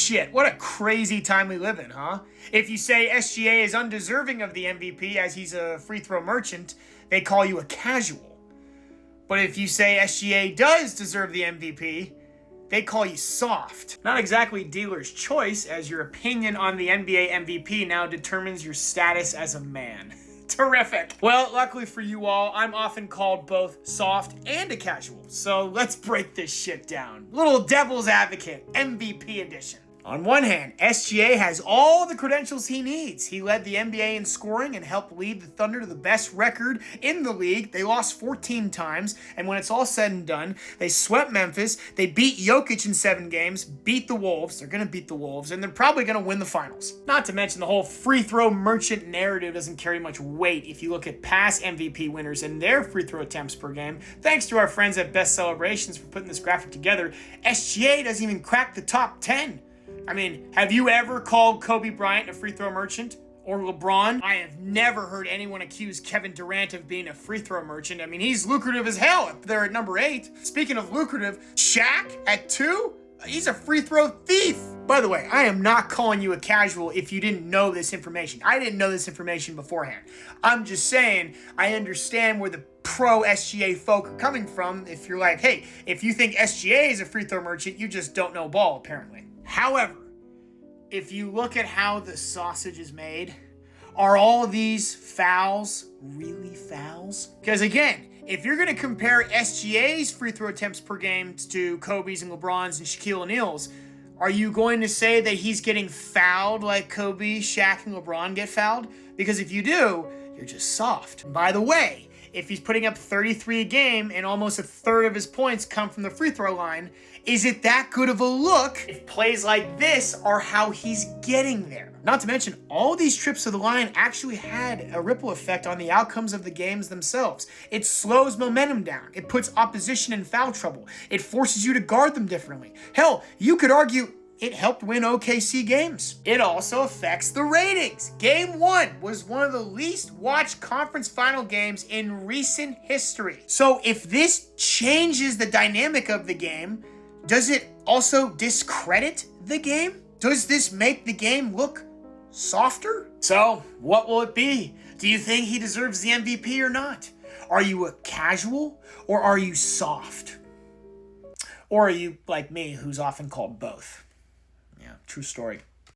Shit, what a crazy time we live in, huh? If you say SGA is undeserving of the MVP as he's a free throw merchant, they call you a casual. But if you say SGA does deserve the MVP, they call you soft. Not exactly dealer's choice, as your opinion on the NBA MVP now determines your status as a man. Terrific. Well, luckily for you all, I'm often called both soft and a casual. So let's break this shit down. Little devil's advocate, MVP edition. On one hand, SGA has all the credentials he needs. He led the NBA in scoring and helped lead the Thunder to the best record in the league. They lost 14 times, and when it's all said and done, they swept Memphis, they beat Jokic in 7 games, beat the Wolves, they're gonna beat the Wolves, and they're probably gonna win the finals. Not to mention the whole free throw merchant narrative doesn't carry much weight if you look at past MVP winners and their free throw attempts per game. Thanks to our friends at Best Celebrations for putting this graphic together, SGA doesn't even crack the top 10. I mean, have you ever called Kobe Bryant a free throw merchant? Or LeBron? I have never heard anyone accuse Kevin Durant of being a free throw merchant. I mean, he's lucrative as hell up there at number 8. Speaking of lucrative, Shaq at 2? He's a free throw thief. By the way, I am not calling you a casual if you didn't know this information. I didn't know this information beforehand. I'm just saying I understand where the pro SGA folk are coming from. If you're like, hey, if you think SGA is a free throw merchant, you just don't know ball, apparently. However, if you look at how the sausage is made, are all of these fouls really fouls? Because again, if you're going to compare SGA's free throw attempts per game to Kobe's and LeBron's and Shaquille O'Neal's, are you going to say that he's getting fouled like Kobe, Shaq, and LeBron get fouled? Because if you do, you're just soft. And by the way, if he's putting up 33 a game and almost a third of his points come from the free throw line, is it that good of a look if plays like this are how he's getting there? Not to mention, all these trips to the line actually had a ripple effect on the outcomes of the games themselves. It slows momentum down. It puts opposition in foul trouble. It forces you to guard them differently. Hell, you could argue it helped win OKC games. It also affects the ratings. Game 1 was one of the least watched conference final games in recent history. So if this changes the dynamic of the game, does it also discredit the game? Does this make the game look softer? So what will it be? Do you think he deserves the MVP or not? Are you a casual or are you soft? Or are you like me, who's often called both? Yeah, true story.